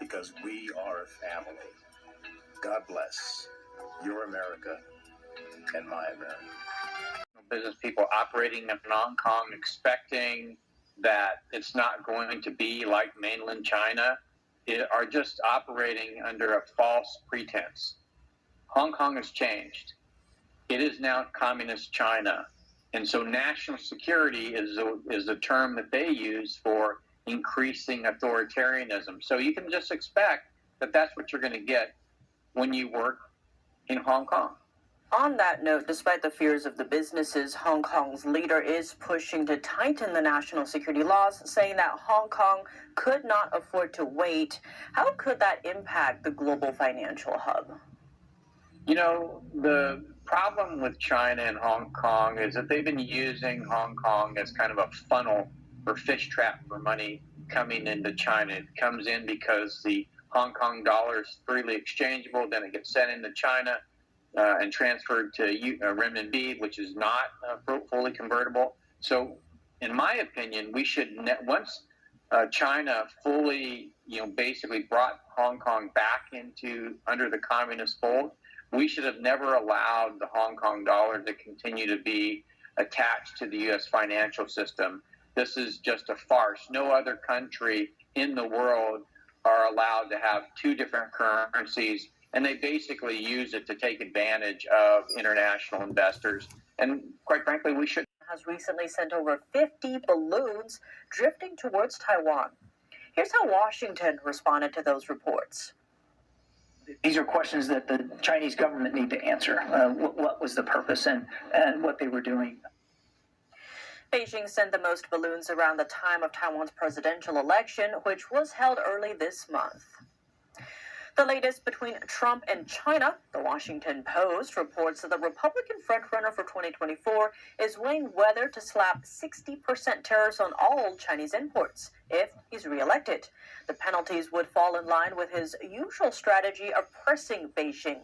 because we are a family. God bless your America and my America. Business people operating in Hong Kong expecting that it's not going to be like mainland China are just operating under a false pretense. Hong Kong has changed. It is now communist China. And so national security is a term that they use for increasing authoritarianism. So you can just expect that that's what you're going to get when you work in Hong Kong. On that note, despite the fears of the businesses, Hong Kong's leader is pushing to tighten the national security laws, saying that Hong Kong could not afford to wait. How could that impact the global financial hub? You know, the problem with China and Hong Kong is that they've been using Hong Kong as kind of a funnel or fish trap for money coming into China. It comes in because the Hong Kong dollar is freely exchangeable, then it gets sent into China and transferred to renminbi, which is not fully convertible. So, in my opinion, we should once China fully, basically brought Hong Kong back under the communist fold, we should have never allowed the Hong Kong dollar to continue to be attached to the U.S. financial system. This is just a farce. No other country in the world are allowed to have two different currencies, and they basically use it to take advantage of international investors. And quite frankly, we should. Has recently sent over 50 balloons drifting towards Taiwan. Here's how Washington responded to those reports. These are questions that the Chinese government need to answer. What was the purpose and what they were doing? Beijing sent the most balloons around the time of Taiwan's presidential election, which was held early this month. The latest between Trump and China, the Washington Post reports that the Republican frontrunner for 2024 is weighing whether to slap 60% tariffs on all Chinese imports if he's reelected. The penalties would fall in line with his usual strategy of pressing Beijing.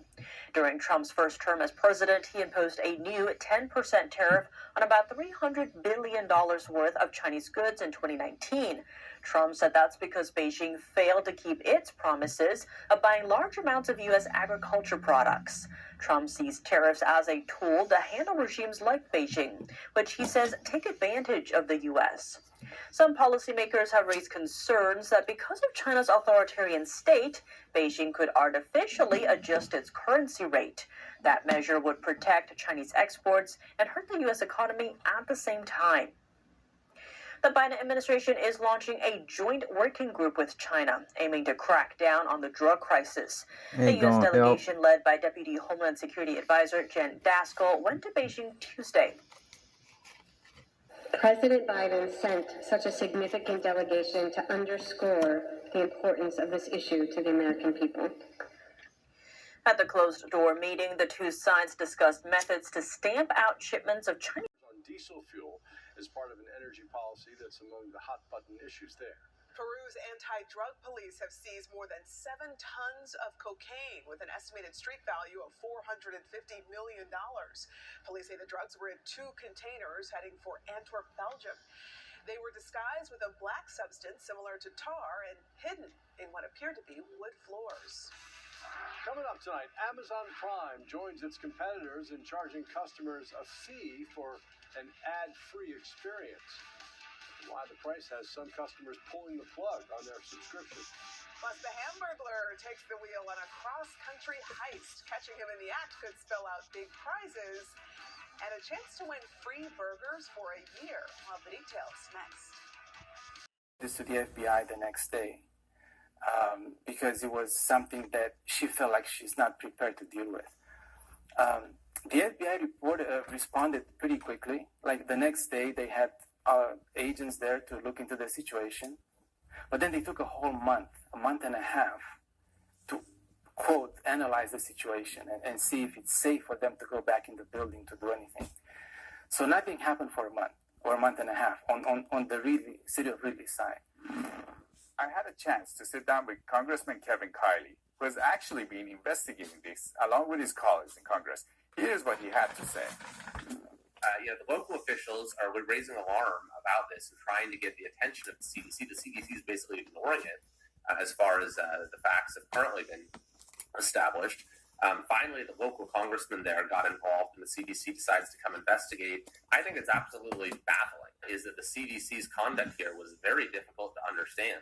During Trump's first term as president, he imposed a new 10% tariff on about $300 billion worth of Chinese goods in 2019. Trump said that's because Beijing failed to keep its promises of buying large amounts of U.S. agriculture products. Trump sees tariffs as a tool to handle regimes like Beijing, which he says take advantage of the U.S. Some policymakers have raised concerns that because of China's authoritarian state, Beijing could artificially adjust its currency rate. That measure would protect Chinese exports and hurt the U.S. economy at the same time. The Biden administration is launching a joint working group with China, aiming to crack down on the drug crisis. The U.S. delegation, led by Deputy Homeland Security Advisor Jen Daskal, went to Beijing Tuesday. President Biden sent such a significant delegation to underscore the importance of this issue to the American people. At the closed-door meeting, the two sides discussed methods to stamp out shipments of Chinese diesel fuel as part of an energy policy that's among the hot-button issues there. Peru's anti-drug police have seized more than 7 tons of cocaine with an estimated street value of $450 million. Police say the drugs were in 2 containers heading for Antwerp, Belgium. They were disguised with a black substance similar to tar and hidden in what appeared to be wood floors. Coming up tonight, Amazon Prime joins its competitors in charging customers a fee for an ad-free experience. Why the price has some customers pulling the plug on their subscription. Plus, the Hamburglar takes the wheel on a cross-country heist. Catching him in the act could spell out big prizes and a chance to win free burgers for a year. We'll have the details next. This to the FBI the next day because it was something that she felt like she's not prepared to deal with. The FBI responded pretty quickly. Like the next day, they had agents there to look into the situation. But then they took a whole month, a month and a half, to, quote, analyze the situation and see if it's safe for them to go back in the building to do anything. So nothing happened for a month or a month and a half on the city of Ridley side. I had a chance to sit down with Congressman Kevin Kiley, who has actually been investigating this along with his colleagues in Congress. Here's what he had to say. The local officials are raising alarm about this and trying to get the attention of the CDC. The CDC is basically ignoring it. as far as the facts have currently been established. Finally, the local congressman there got involved, and the CDC decides to come investigate. I think it's absolutely baffling is that the CDC's conduct here was very difficult to understand.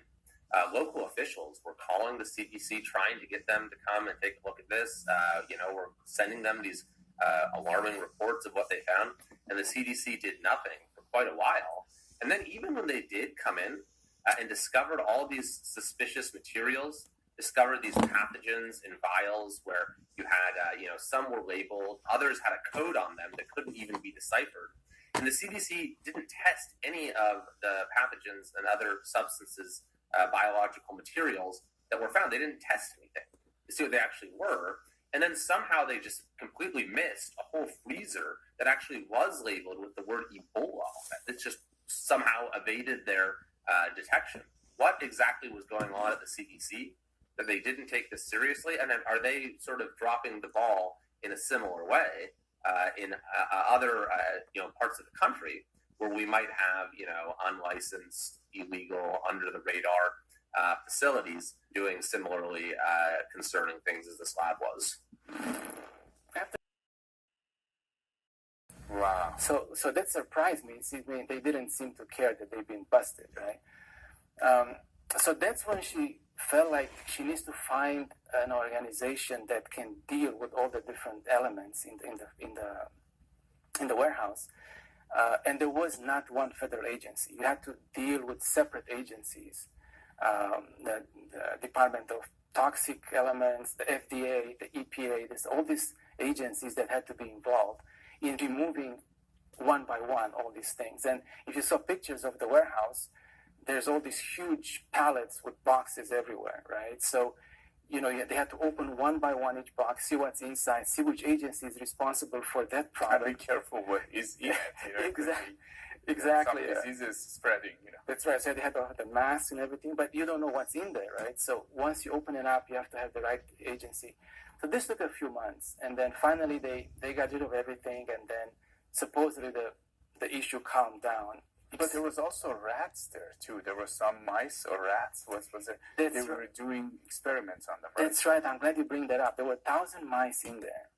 Local officials were calling the CDC, trying to get them to come and take a look at this. We're sending them these alarming reports of what they found, and the CDC did nothing for quite a while. And then even when they did come in and discovered all these suspicious materials, discovered these pathogens in vials where you had, some were labeled, others had a code on them that couldn't even be deciphered. And the CDC didn't test any of the pathogens and other substances, biological materials that were found. They didn't test anything to see what they actually were. And then somehow they just completely missed a whole freezer that actually was labeled with the word Ebola on it. It just somehow evaded their detection. What exactly was going on at the CDC that they didn't take this seriously? And then are they sort of dropping the ball in a similar way in other parts of the country where we might have unlicensed, illegal, under the radar facilities doing similarly concerning things as this lab was? Wow. So that surprised me. See, they didn't seem to care that they've been busted, right? So that's when she felt like she needs to find an organization that can deal with all the different elements in the warehouse. And there was not one federal agency. You had to deal with separate agencies. The Department of Toxic Elements, the FDA, the EPA, there's all these agencies that had to be involved in removing one by one all these things. And if you saw pictures of the warehouse, there's all these huge pallets with boxes everywhere, right? So, they had to open one by one each box, see what's inside, see which agency is responsible for that product. Be careful what is in it. Exactly. Some diseases spreading, That's right. So they had to have the masks and everything, but you don't know what's in there, right? So once you open it up, you have to have the right agency. So this took a few months, and then finally they got rid of everything, and then supposedly the issue calmed down. But there was also rats there too. There were some mice or rats. Was it? They were doing experiments on them. Right? That's right. I'm glad you bring that up. There were 1,000 mice in there.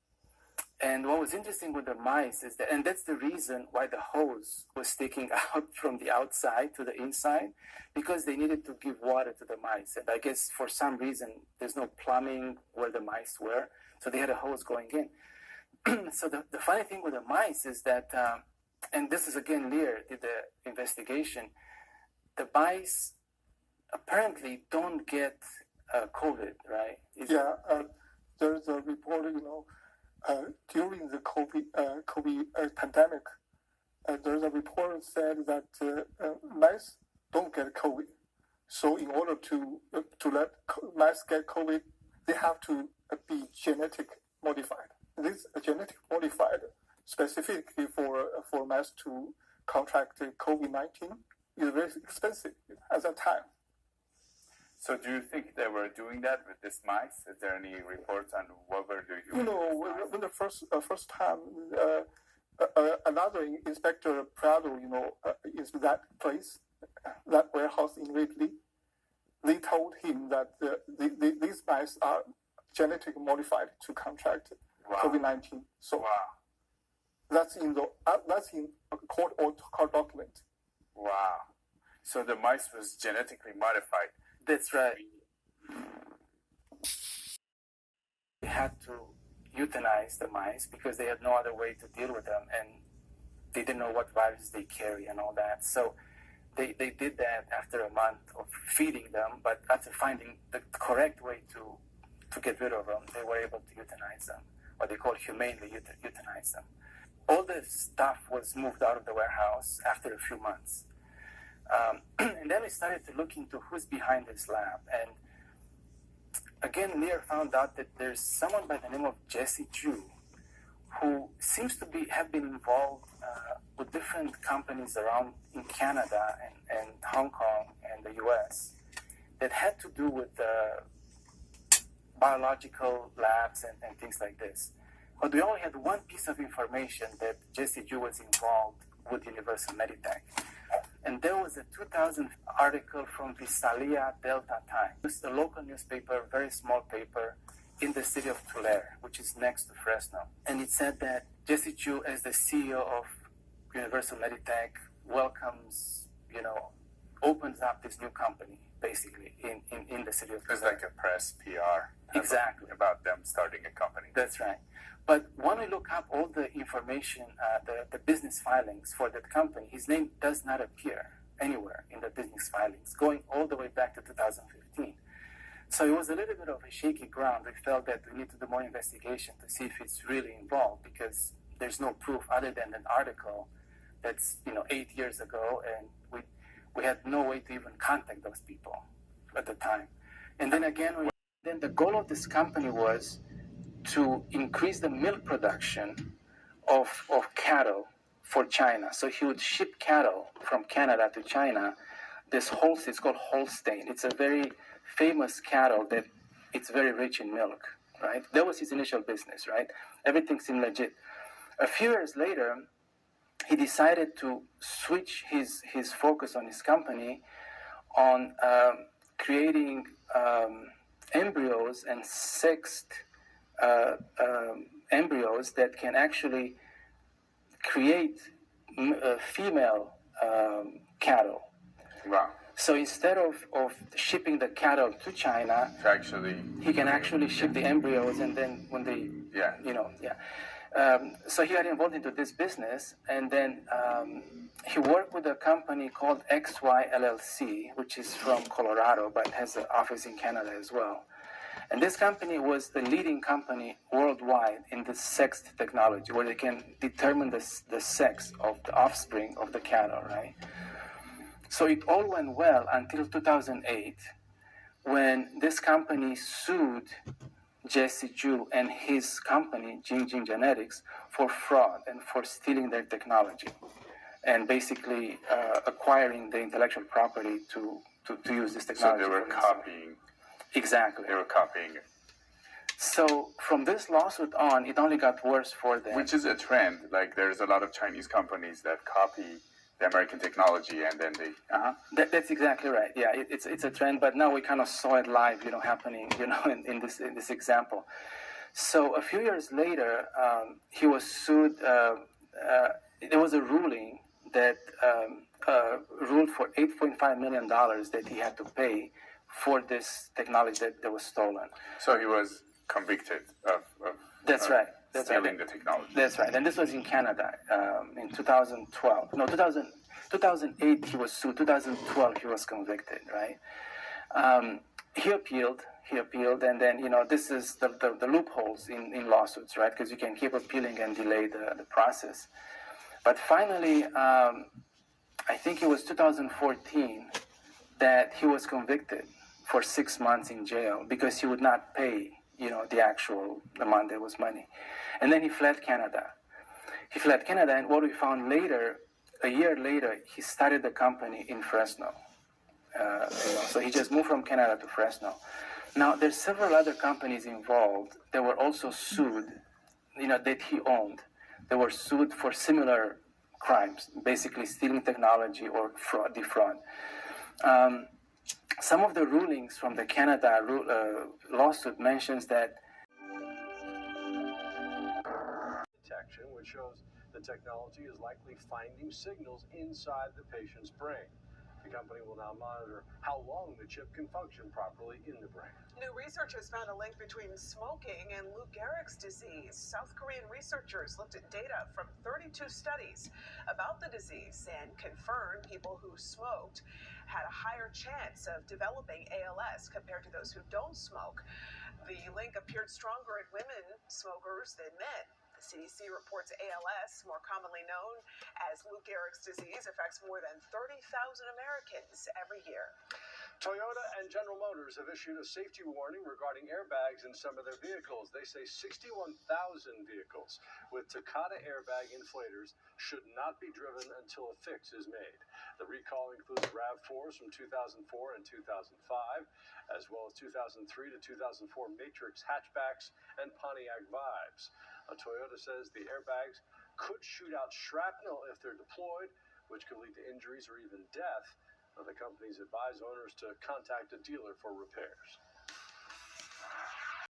And what was interesting with the mice is that, and that's the reason why the hose was sticking out from the outside to the inside, because they needed to give water to the mice. And I guess for some reason, there's no plumbing where the mice were, so they had a hose going in. So the funny thing with the mice is that, and this is again, Lear did the investigation, the mice apparently don't get COVID, right? There's a report, during the COVID pandemic, there's a report said that mice don't get COVID. So in order to let mice get COVID, they have to be genetic modified. This genetic modified specifically for mice to contract COVID-19 is very expensive at that time. So do you think they were doing that with this mice? Is there any reports on what were they doing? When the first time, another inspector Prado, is that place, that warehouse in Wrigley. They told him that these mice are genetically modified to contract COVID-19. So that's in a court document. Wow. So the mice was genetically modified. That's right. They had to euthanize the mice because they had no other way to deal with them, and they didn't know what virus they carry and all that. So they did that after a month of feeding them, but after finding the correct way to get rid of them, they were able to euthanize them, what they call humanely euthanize them. All the stuff was moved out of the warehouse after a few months. And then we started to look into who's behind this lab. And again, Lear found out that there's someone by the name of Jesse Ju who seems to have been involved with different companies around in Canada and Hong Kong and the US that had to do with biological labs and things like this. But we only had one piece of information that Jesse Ju was involved with Universal Meditech. And there was a 2000 article from Visalia Delta Times. It's a local newspaper, very small paper in the city of Tulare, which is next to Fresno. And it said that Jesse Chu, as the CEO of Universal Meditech, welcomes, opens up this new company, basically, in the city of Tulare. It's like a press PR. Exactly. About them starting a company. That's right. But when we look up all the information, the business filings for that company, his name does not appear anywhere in the business filings, going all the way back to 2015. So it was a little bit of a shaky ground. We felt that we need to do more investigation to see if it's really involved, because there's no proof other than an article that's 8 years ago, and we had no way to even contact those people at the time. And then again, then the goal of this company was to increase the milk production of cattle for China. So he would ship cattle from Canada to China. This Holstein, it's called Holstein. It's a very famous cattle that it's very rich in milk, right? That was his initial business, right? Everything seemed legit. A few years later, he decided to switch his focus on his company on creating embryos and sexed embryos that can actually create female cattle. Wow. So instead of shipping the cattle to China, he can actually ship the embryos, and then when they, so he got involved into this business, and then he worked with a company called XY LLC, which is from Colorado, but has an office in Canada as well. And this company was the leading company worldwide in the sex technology, where they can determine the sex of the offspring of the cattle, right? So it all went well until 2008, when this company sued Jesse Chu and his company, Jingjing Genetics, for fraud and for stealing their technology, and basically acquiring the intellectual property to use this technology. So they were copying. Exactly. They were copying it. So from this lawsuit on, it only got worse for them. Which is a trend. Like, there's a lot of Chinese companies that copy the American technology, and then they. That's exactly right. Yeah, it's a trend, but now we kind of saw it live, happening, in this example. So a few years later, he was sued. There was a ruling that ruled for $8.5 million that he had to pay for this technology that was stolen. So he was convicted of That's right. That's stealing right. the technology. That's right. And this was in Canada in 2012. No, 2008 he was sued. 2012 he was convicted, right? He appealed, and then, this is the loopholes in lawsuits, right? Because you can keep appealing and delay the process. But finally, I think it was 2014 that he was convicted for 6 months in jail because he would not pay, the actual amount that was money. And then he fled Canada. And what we found later, a year later, he started the company in Fresno. So he just moved from Canada to Fresno. Now, there's several other companies involved that were also sued, that he owned. They were sued for similar crimes, basically stealing technology or defraud. Some of the rulings from the Canada lawsuit mentions that detection, which shows the technology is likely finding signals inside the patient's brain. The company will now monitor how long the chip can function properly in the brain. New research has found a link between smoking and Lou Gehrig's disease. South Korean researchers looked at data from 32 studies about the disease and confirmed people who smoked had a higher chance of developing ALS compared to those who don't smoke. The link appeared stronger in women smokers than men. The CDC reports ALS, more commonly known as Lou Gehrig's disease, affects more than 30,000 Americans every year. Toyota and General Motors have issued a safety warning regarding airbags in some of their vehicles. They say 61,000 vehicles with Takata airbag inflators should not be driven until a fix is made. The recall includes RAV4s from 2004 and 2005, as well as 2003 to 2004 Matrix hatchbacks and Pontiac Vibes. Toyota says the airbags could shoot out shrapnel if they're deployed, which could lead to injuries or even death. The companies advise owners to contact a dealer for repairs.